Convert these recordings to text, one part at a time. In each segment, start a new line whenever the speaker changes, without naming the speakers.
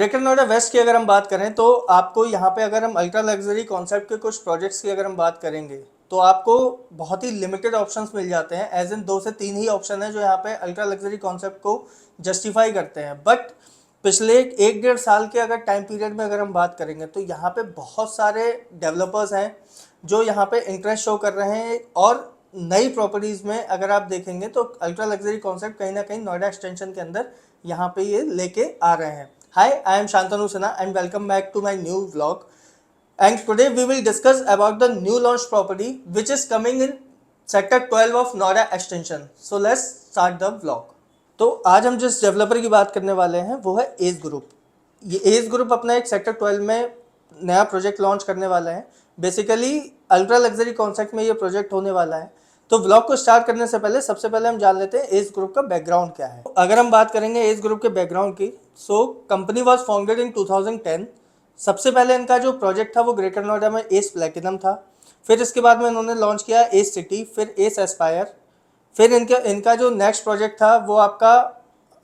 Greater Noida waste की अगर हम बात करें तो आपको यहाँ पे अगर हम अल्ट्रा लग्जरी कॉन्सेप्ट के कुछ प्रोजेक्ट्स की अगर हम बात करेंगे तो आपको बहुत ही लिमिटेड ऑप्शंस मिल जाते हैं। एज इन 2 से 3 ही ऑप्शन है जो यहाँ पे अल्ट्रा लग्जरी कॉन्सेप्ट को जस्टिफाई करते हैं। बट पिछले 1-1.5 साल के अगर टाइम पीरियड में अगर हम बात करेंगे तो यहाँ पे बहुत सारे डेवलपर्स हैं जो यहाँ पे इंटरेस्ट शो कर रहे हैं। और नई प्रॉपर्टीज़ में अगर आप देखेंगे तो अल्ट्रा लग्जरी कॉन्सेप्ट कहीं ना कहीं नोएडा एक्सटेंशन के अंदर यहाँ पे ये लेके आ रहे हैं। Hi, I am Shantanu Sinha and welcome back to my new vlog. And today we will discuss about the new launch property which is coming in sector 12 of Noida Extension. So let's start the vlog. तो आज हम जिस developer की बात करने वाले हैं वो है एज ग्रुप। ये एज ग्रुप अपना एक सेक्टर 12 में नया प्रोजेक्ट लॉन्च करने वाला है। बेसिकली अल्ट्रा लग्जरी कॉन्सेप्ट में ये प्रोजेक्ट होने वाला है। तो व्लॉग को स्टार्ट करने से पहले सबसे पहले हम जान लेते हैं एज ग्रुप का बैकग्राउंड क्या है। अगर हम बात करेंगे एज ग्रुप के बैकग्राउंड की, so company was founded in 2010। सबसे पहले इनका जो प्रोजेक्ट था वो ग्रेटर नोएडा में एस प्लेटिनम था। फिर इसके बाद में इन्होंने लॉन्च किया एस सिटी, फिर एस एस्पायर। फिर इनका जो नेक्स्ट प्रोजेक्ट था वो आपका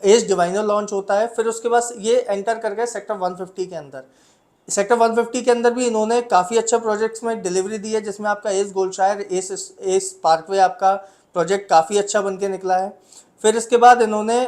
एस डिवाइनर लॉन्च होता है। फिर उसके बाद ये एंटर कर गए सेक्टर 150 के अंदर। सेक्टर 150 के अंदर भी इन्होंने काफ़ी अच्छा प्रोजेक्ट्स में डिलीवरी दी है, जिसमें आपका एस गोल्डशायर, एस पार्कवे आपका प्रोजेक्ट काफ़ी अच्छा बन के निकला है। फिर इसके बाद इन्होंने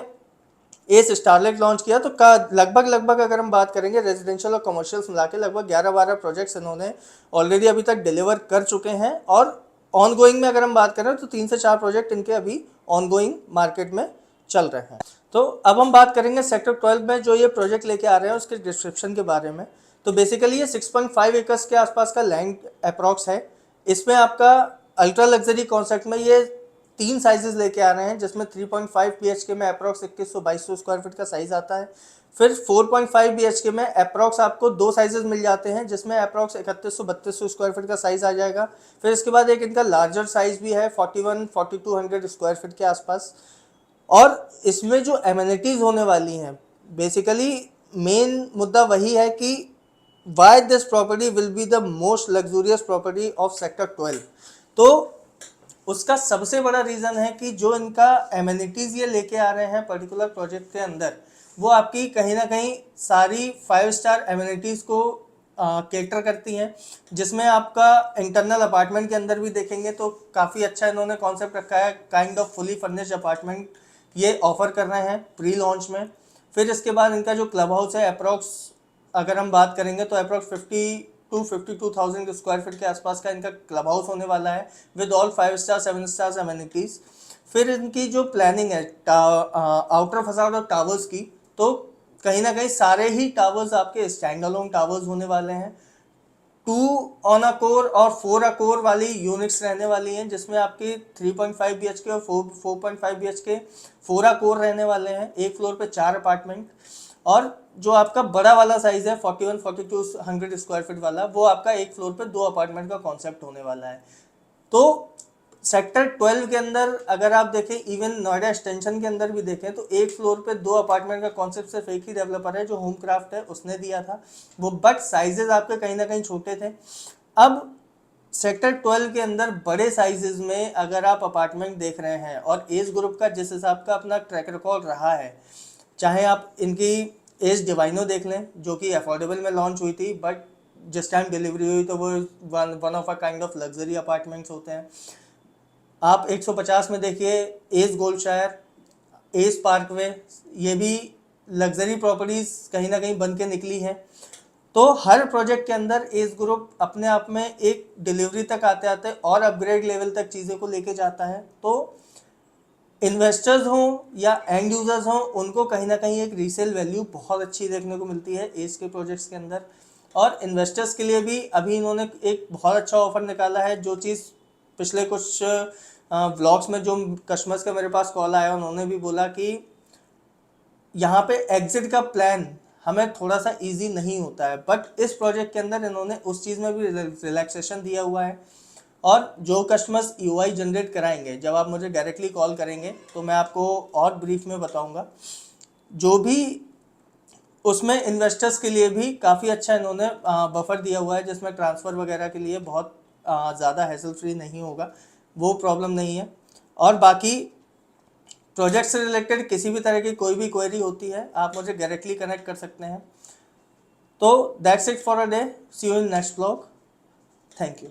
एस स्टारलाइट लॉन्च किया। तो लगभग अगर हम बात करेंगे रेजिडेंशियल और कमर्शियल्स मिला के लगभग 11-12 प्रोजेक्ट्स इन्होंने ऑलरेडी अभी तक डिलीवर कर चुके हैं। और ऑन गोइंग में अगर हम बात करें तो 3 से 4 प्रोजेक्ट इनके अभी ऑन गोइंग मार्केट में चल रहे हैं। तो अब हम बात करेंगे सेक्टर 12 में जो ये प्रोजेक्ट लेके आ रहे हैं उसके डिस्क्रिप्शन के बारे में। तो बेसिकली ये 6.5 एकर्स के आसपास का लैंड अप्रॉक्स है। इसमें आपका अल्ट्रा लग्जरी कॉन्सेप्ट में ये 3 साइजेस लेके आ रहे हैं, जिसमें 3.5 BHK में अप्रॉक्स 2100-2200 स्क्वायर फीट का साइज आता है। फिर 4.5 BHK में अप्रॉक्स आपको 2 साइजेस मिल जाते हैं, जिसमें अप्रॉक्स 3100-3200 स्क्वायर फीट का साइज आ जाएगा। फिर इसके बाद एक इनका लार्जर साइज भी है 41-4200 स्क्वायर फीट के आसपास। और इसमें जो एमिनिटीज़ होने वाली हैं, बेसिकली मेन मुद्दा वही है कि why this property will be the most luxurious property of sector 12। तो उसका सबसे बड़ा रीज़न है कि जो इनका एमिनिटीज़ ये लेके आ रहे हैं पर्टिकुलर प्रोजेक्ट के अंदर, वो आपकी कहीं ना कहीं सारी 5 स्टार एमिनिटीज़ को कैटर करती हैं। जिसमें आपका इंटरनल अपार्टमेंट के अंदर भी देखेंगे तो काफ़ी अच्छा इन्होंने कॉन्सेप्ट रखा है। Kind of fully furnished apartment ये ऑफर कर रहे हैं प्री लॉन्च में। फिर इसके बाद इनका जो क्लब हाउस है अप्रॉक्स अगर हम बात करेंगे तो अप्रॉक्स 52,000 स्क्वायर फीट के आसपास का इनका क्लब हाउस होने वाला है with all 5 star 7 star amenities. फिर इनकी जो प्लानिंग है आउटर फसाड और टावर्स की, तो कहीं ना कहीं सारे ही टावर्स आपके स्टैंड अलोन टावर्स होने वाले हैं। 2 ऑन अ कोर और 4 अ कोर वाली यूनिट्स रहने वाली हैं, जिसमें आपकी 3.5 BHK और 4.5 BHK 4 अ कोर रहने वाले हैं। एक फ्लोर पे 4 अपार्टमेंट। और जो आपका बड़ा वाला साइज है 41-4200 स्क्वायर फीट वाला, वो आपका एक फ्लोर पे 2 अपार्टमेंट का कॉन्सेप्ट होने वाला है। तो सेक्टर 12 के अंदर अगर आप देखें, इवन नोएडा एक्सटेंशन के अंदर भी देखें, तो एक फ्लोर पे 2 अपार्टमेंट का कॉन्सेप्ट सिर्फ एक ही डेवलपर है जो होम क्राफ्ट है उसने दिया था वो, बट साइजेस आपके कहीं ना कहीं छोटे थे। अब सेक्टर 12 के अंदर बड़े साइजेस में अगर आप अपार्टमेंट देख रहे हैं और एज ग्रुप का जिस हिसाब का अपना ट्रैक रिकॉर्ड रहा है, चाहे आप इनकी एज डिवाइनो देख लें जो कि अफोर्डेबल में लॉन्च हुई थी, बट जिस टाइम डिलीवरी हुई तो वो one of a kind of luxury apartments होते हैं। आप 150 में देखिए एज गोल्डशायर, एज पार्कवे, ये भी लग्जरी प्रॉपर्टीज़ कहीं ना कहीं बन के निकली हैं। तो हर प्रोजेक्ट के अंदर एज ग्रुप अपने आप में एक डिलीवरी तक आते आते और अपग्रेड लेवल तक चीज़ों को लेके जाता है। तो इन्वेस्टर्स हों या एंड यूजर्स हों, उनको कहीं ना कहीं एक रीसेल वैल्यू बहुत अच्छी देखने को मिलती है एज के प्रोजेक्ट्स के अंदर। और इन्वेस्टर्स के लिए भी अभी इन्होंने एक बहुत अच्छा ऑफर निकाला है, जो चीज़ पिछले कुछ व्लॉग्स में जो कस्टमर्स का मेरे पास कॉल आया उन्होंने भी बोला कि यहाँ पे एग्जिट का प्लान हमें थोड़ा सा इजी नहीं होता है, बट इस प्रोजेक्ट के अंदर इन्होंने उस चीज़ में भी रिलैक्सेशन दिया हुआ है। और जो कस्टमर्स यूआई जनरेट कराएंगे, जब आप मुझे डायरेक्टली कॉल करेंगे तो मैं आपको और ब्रीफ में बताऊंगा। जो भी उसमें इन्वेस्टर्स के लिए भी काफ़ी अच्छा इन्होंने बफर दिया हुआ है, जिसमें ट्रांसफ़र वगैरह के लिए बहुत ज़्यादा हैसल फ्री नहीं होगा, वो प्रॉब्लम नहीं है। और बाकी प्रोजेक्ट से रिलेटेड किसी भी तरह की कोई भी क्वेरी होती है आप मुझे डायरेक्टली कनेक्ट कर सकते हैं। तो that's it for a day, see you in next blog, thank you.